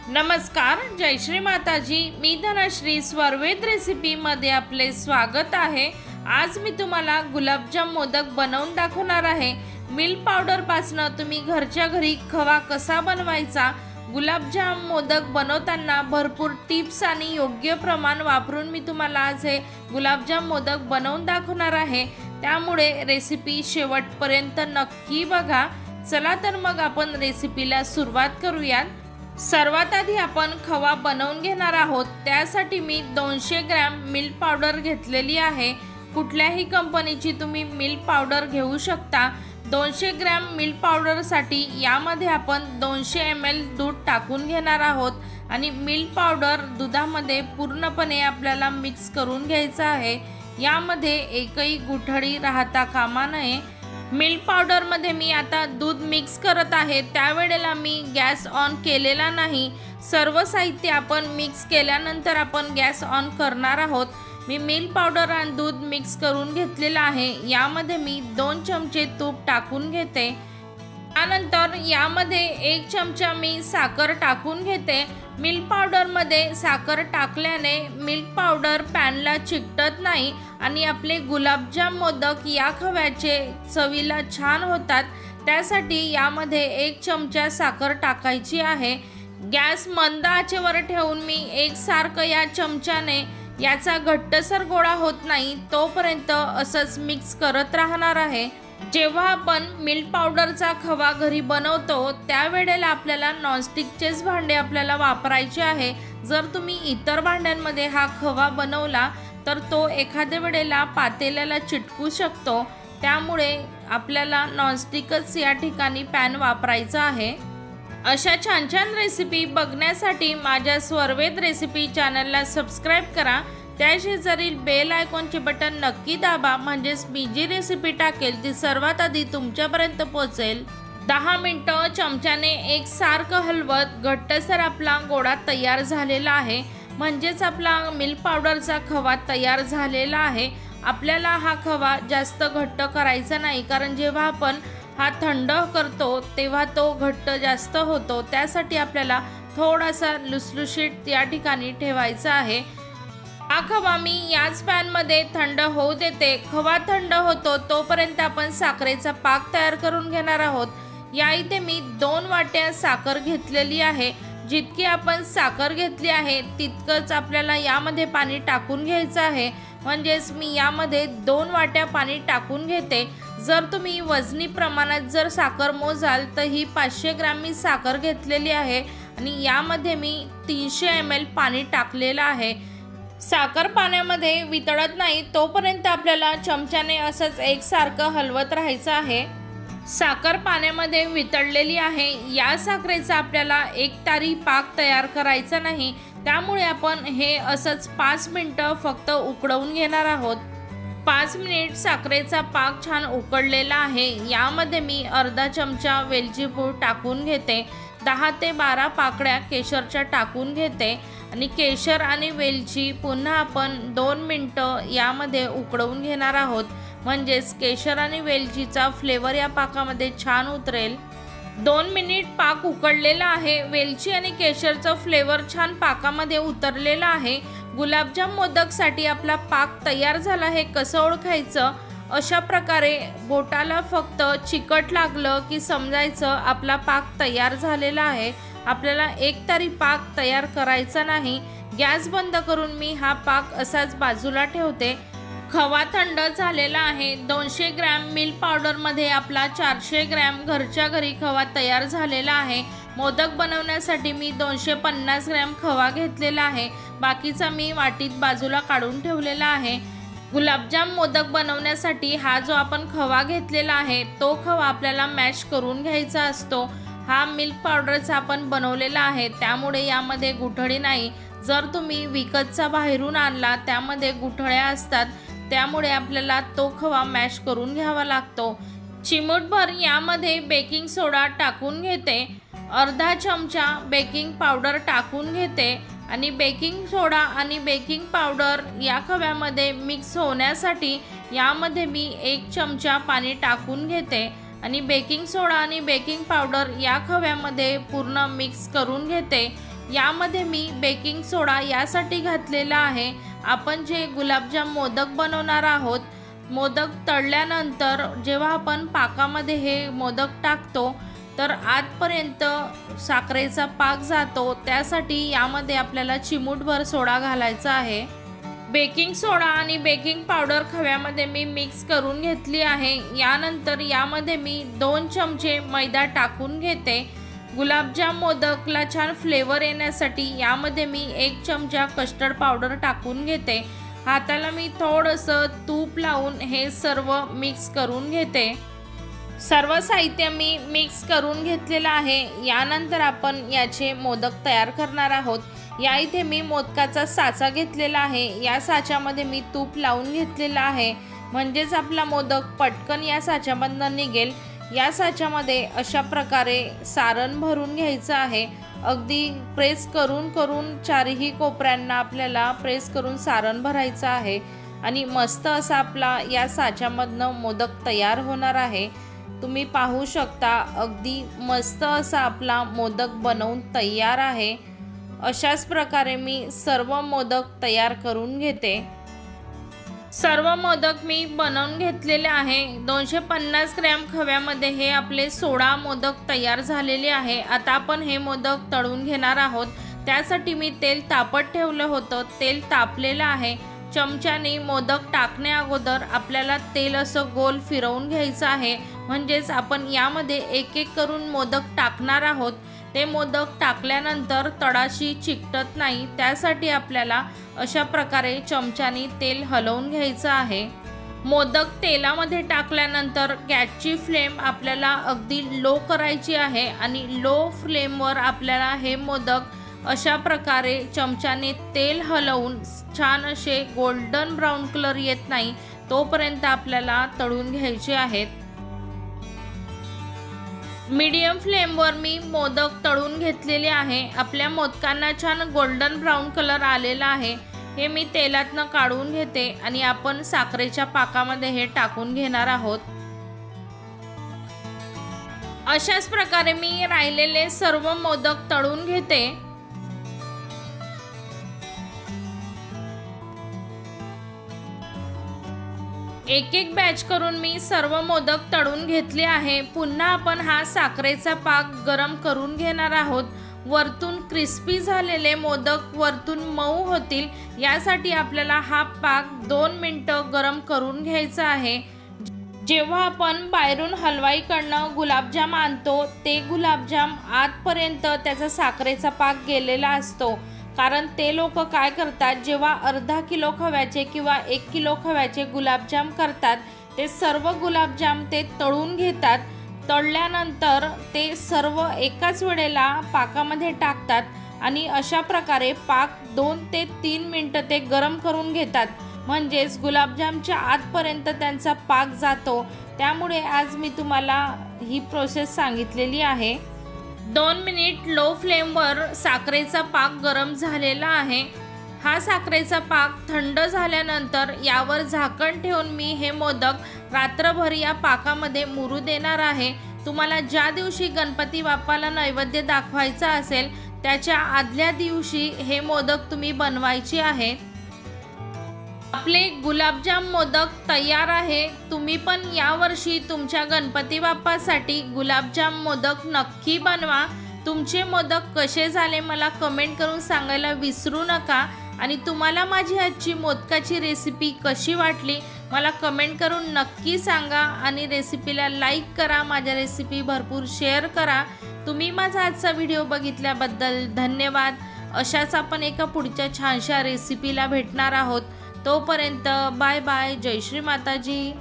नमस्कार, जय श्री माताजी। मी धनश्री स्वरवेद रेसिपी मध्ये आपले स्वागत आहे। आज मी तुम्हाला गुलाबजाम मोदक बनवून दाखवणार आहे। मिल्क पावडर पासून तुम्ही घरच्या घरी खवा कसा बनवायचा, गुलाबजाम मोदक बनवताना भरपूर टिप्स आणि योग्य प्रमाण वापरून मी तुम्हाला आज हे गुलाबजाम मोदक बनवून दाखवणार आहे। त्यामुळे रेसिपी शेवटपर्यंत नक्की बघा। चला तर मग आपण रेसिपीला सुरुवात करूयात। सर्वात आधी आपण खवा बनवून घेणार आहोत। त्यासाठी मी 200 ग्रॅम मिल्क पावडर घेतलेली आहे। कुठल्याही कंपनीची तुम्ही मिल्क पावडर घेऊ शकता। 200 ग्रॅम मिल्क पावडरसाठी यामध्ये आपण 200 ml दूध टाकून घेणार आहोत आणि मिल्क पावडर दुधामध्ये पूर्णपणे आपल्याला मिक्स करून घ्यायचं आहे। यामध्ये एकही गुठळी राहता कामा नये। मिल्क पावडर मध्ये मी आता दूध मिक्स करत आहे, त्यावेळेला मी गॅस ऑन केलेला नाही। सर्व साहित्य आपण मिक्स केल्यानंतर आपण गॅस ऑन करणार आहोत। मी मिल्क पावडर आणि दूध मिक्स करून घेतलेला आहे। यामध्ये मी 2 चमचे तूप टाकून घेते। त्यानंतर यामध्ये 1 चमचा मी साखर टाकून घेते। मिल्क पावडर मध्ये साखर टाकल्याने मिल्क पावडर पॅनला चिकटत नाही आणि आपले गुलाबजाम मोदक या खव्याचे चवीला छान होतात। त्यासाठी यामध्ये 1 चमचा साखर टाकायची आहे। गॅस मंद आचेवर ठेवून मी एकसारखं या चमच्याने याचा घट्टसर गोळा होत नाही तोपर्यंत असंच मिक्स करत राहणार आहे। जेव्हा आपण मिल्क पावडरचा खवा घरी बनवतो त्यावेळेला आपल्याला नॉनस्टिकचेच भांडे आपल्याला वापरायचे आहे। जर तुम्ही इतर भांड्यांमध्ये हा खवा बनवला तर तो एखाद्या वेळेला पातेल्याला चिटकू शकतो। त्यामुळे आपल्याला नॉनस्टिकच या ठिकाणी पॅन वापरायचा आहे। अशा छान छान रेसिपी बघण्यासाठी माझ्या स्वरवेद रेसिपी चॅनलला सबस्क्राइब करा। त्याशेजारील बेल आयकॉनचे बटन नक्की दाबा, म्हणजेच मी जी रेसिपी टाकेल ती सर्वात आधी तुमच्यापर्यंत पोहोचेल। 10 मिनिटं चमच्याने एकसारखं हलवत घट्टसर आपला गोळा तयार झालेला आहे, म्हणजेच आपला मिल्क पावडरचा खवा तयार झालेला आहे। आपल्याला हा खवा जास्त घट्ट करायचा नाही, कारण जेव्हा आपण हा थंड करतो तेव्हा तो घट्ट जास्त होतो। त्यासाठी आपल्याला थोडासा लुसलुशीत या ठिकाणी ठेवायचा आहे। हा खवा मी याच पॅन मध्ये थंड होऊ देते। खवा थंड होतो तोपर्यंत आपण साखरेचा पाक तयार करून घेणार आहोत। या इथे मी 2 वाट्या साखर घेतलेली आहे। जितकी आपण साखर घेतली आहे तितकंच आपल्याला यामध्ये पाणी टाकून घ्यायचं आहे, म्हणजेच मी यामध्ये 2 वाट्या पाणी टाकून घेते। जर तुम्ही वजनी प्रमाणात जर साखर मोजाल तर ही 500 ग्रॅम मी साखर घेतलेली आहे आणि यामध्ये मी 300 ml पाणी टाकलेलं आहे। साखर पाण्यामध्ये वितळत नाही तोपर्यंत आपल्याला चमच्याने असंच एकसारखं हलवत राहायचं आहे। साखर पाण्यामध्ये वितळलेली आहे। या साखरेचा आपल्याला एकतारी पाक तयार करायचा नाही, त्यामुळे आपण हे असंच 5 मिनिटं फक्त उकळवून घेणार आहोत। 5 मिनिट साखरेचा पाक छान उकळलेला आहे। यामध्ये मी अर्धा चमचा वेलची पूड टाकून घेते। 10 ते 12 पाकळ्या केशरच्या टाकून घेते आणि केशर आणि वेलची पुन्हा आपण 2 मिनिटं यामध्ये उकळवून घेणार आहोत, म्हणजेच केशर आणि वेलचीचा फ्लेवर या पाकामध्ये छान उतरेल। 2 मिनिट पाक उकळलेला आहे। वेलची आणि केशरचा फ्लेवर छान पाकामध्ये उतरलेला आहे। गुलाबजाम मोदकसाठी आपला पाक तयार झाला हे कसं ओळखायचं? अशा प्रकारे बोटाला फक्त चिकट लागलं की समजायचं आपला पाक तयार झालेला आहे। आपल्याला एकतारी पाक तयार करायचा नाही। गॅस बंद करून मी हा पाक असाच बाजूला ठेवते। खवा थंड झालेला आहे। 200 ग्रॅम मिल्क पावडर मध्ये आपला 400 ग्रॅम घरच्या घरी खवा तयार झालेला आहे। मोदक बनवण्यासाठी मी 250 ग्रॅम खवा घेतलेला आहे। बाकीचा मी वाटीत बाजूला काढून ठेवलेला आहे। गुलाबजाम मोदक बनवण्यासाठी हा जो आपण खवा घेतलेला आहे तो खवा आपल्याला मॅश करून घ्यायचा असतो। हा मिल्क पावडरचा आपण बनवलेला आहे, त्यामुळे यामध्ये गुठळी नाही। जर तुम्ही विकतचा बाहेरून आणला त्यामध्ये गुठळ्या असतात, त्यामुळे आपल्याला तो खवा मॅश करून घ्यावा लागतो। चिमूटभर यामध्ये बेकिंग सोडा टाकून घेते। अर्धा चमचा बेकिंग पावडर टाकून घेते आणि बेकिंग सोडा आणि बेकिंग पावडर या खव्यामध्ये मिक्स होण्यासाठी यामध्ये मी 1 चमचा पाणी टाकून घेते आणि बेकिंग सोडा आणि बेकिंग पावडर या खव्यामध्ये पूर्ण मिक्स करून घेते। यामध्ये मी बेकिंग सोडा यासाठी घातलेला आहे, आपण जे गुलाबजाम मोदक बनवणार आहोत, मोदक तळल्यानंतर जेव्हा आपण पाकामध्ये हे मोदक टाकतो तर आतपर्यंत साखरेचा पाक जातो, त्यासाठी यामध्ये आपल्याला चिमूटभर सोडा घालायचा आहे। बेकिंग सोडा आणि बेकिंग पावडर खव्यामध्ये मी मिक्स करून घेतली आहे। यानंतर यामध्ये मी 2 चमचे मैदा टाकून घेते। गुलाबजाम मोदकला छान फ्लेवर येण्यासाठी यामध्ये मी 1 चमचा कस्टर्ड पावडर टाकून घेते। हाताला मी थोडंसं तूप लावून हे सर्व मिक्स करून घेते। सर्व साहित्य मी मिक्स करून घेतलेलं आहे। यानंतर आपण याचे मोदक तयार करणार आहोत। या इथे मी मोदकाचा साचा घेतलेला आहे। या साच्यामध्ये मी तूप लावून घेतलेला आहे, म्हणजेच आपला मोदक पटकन या साच्यामधून निघेल। या साच्यामध्ये अशा प्रकारे सारण भरून घ्यायचं आहे। अगदी प्रेस करून करून चारही कोपऱ्यांना आपल्याला प्रेस करून सारण भरायचं आहे आणि मस्त असा आपला या साच्यामधनं मोदक तयार होणार आहे। तुम्ही पाहू शकता अगदी मस्त असा आपला मोदक बनवून तयार आहे। अशाच प्रकारे मी सर्व मोदक तयार करून घेते। सर्व मोदक मी बनवून घेतलेले आहे। 250 ग्रॅम खव्यामध्ये हे आपले 16 मोदक तयार झालेले आहे। आता आपण हे मोदक तळून घेणार आहोत। त्यासाठी मी तेल तापत ठेवलं होतं, तेल तापलेलं आहे। चमच्याने मोदक टाकण्या अगोदर आपल्याला तेल असं गोल फिरवून घ्यायचं आहे, म्हणजेच आपण यामध्ये एक एक करून मोदक टाकणार आहोत। ते मोदक टाकल्यानंतर तळाशी चिकटत नाही, त्यासाठी आपल्याला अशा प्रकारे चमच्याने तेल हलवून घ्यायचं आहे। मोदक तेलामध्ये टाकल्यानंतर गॅसची फ्लेम आपल्याला अगदी लो करायची आहे आणि लो फ्लेमवर आपल्याला हे मोदक अशा प्रकारे चमच्याने तेल हलवून छान असे गोल्डन ब्राउन कलर येत नाही तोपर्यंत आपल्याला तळून घ्यायचे आहेत। मीडियम फ्लेमवर मी मोदक तळून घेतलेले आहे। आपल्या मोदकांना छान गोल्डन ब्राउन कलर आलेला आहे। हे मी तेलातनं काढून घेते आणि आपण साखरेच्या पाकामध्ये हे टाकून घेणार आहोत। अशाच प्रकारे मी राहिलेले सर्व मोदक तळून घेते। एक एक बॅच करून मी सर्व मोदक तळून घेतले आहे। पुन्हा आपण हा साखरेचा पाक गरम करून घेणार आहोत। वरतून क्रिस्पी झालेले मोदक वरतून मऊ होतील यासाठी आपल्याला हा पाक 2 मिनिटं गरम करून घ्यायचा आहे। जेव्हा आपण बाहेरून हलवाईकडनं गुलाबजाम आणतो ते गुलाबजाम आतपर्यंत त्याचा साखरेचा पाक गेलेला असतो, कारण ते लोक काय करतात, जेव्हा अर्धा किलो खव्याचे किंवा 1 किलो खव्याचे गुलाबजाम करतात ते सर्व गुलाबजाम ते तळून घेतात। तळल्यानंतर ते सर्व एकाच वेळेला पाकामध्ये टाकतात आणि अशा प्रकारे पाक 2 ते 3 मिनिटं ते गरम करून घेतात, म्हणजेच गुलाबजामच्या आतपर्यंत त्यांचा पाक जातो। त्यामुळे आज मी तुम्हाला ही प्रोसेस सांगितलेली आहे। 2 मिनिट लो फ्लेमवर साखरेचा पाक गरम झालेला आहे। हा साखरेचा पाक थंड झाल्यानंतर यावर झाकण ठेवून मी हे मोदक रात्रभर या पाकामध्ये मुरू देणार आहे। तुम्हाला ज्या दिवशी गणपती बाप्पाला नैवेद्य दाखवायचा असेल त्याच्या आदल्या दिवशी हे मोदक तुम्ही बनवायचे आहेत। आपले गुलाबजाम मोदक तयार आहे। तुम्ही पण यावर्षी तुमच्या गणपती बाप्पासाठी गुलाबजाम मोदक नक्की बनवा। तुमचे मोदक कसे झाले मला कमेंट करून सांगायला विसरू नका आणि तुम्हाला माझी आजची मोदकाची रेसिपी कशी वाटली मला कमेंट करून नक्की सांगा आणि रेसिपीला लाईक करा, माझ्या रेसिपी भरपूर शेअर करा। तुम्ही माझा आजचा व्हिडिओ बघितल्याबद्दल धन्यवाद। अशाच आपण एका पुढच्या छानशा रेसिपीला भेटणार आहोत। तोपर्यंत बाय बाय। जय श्री माताजी।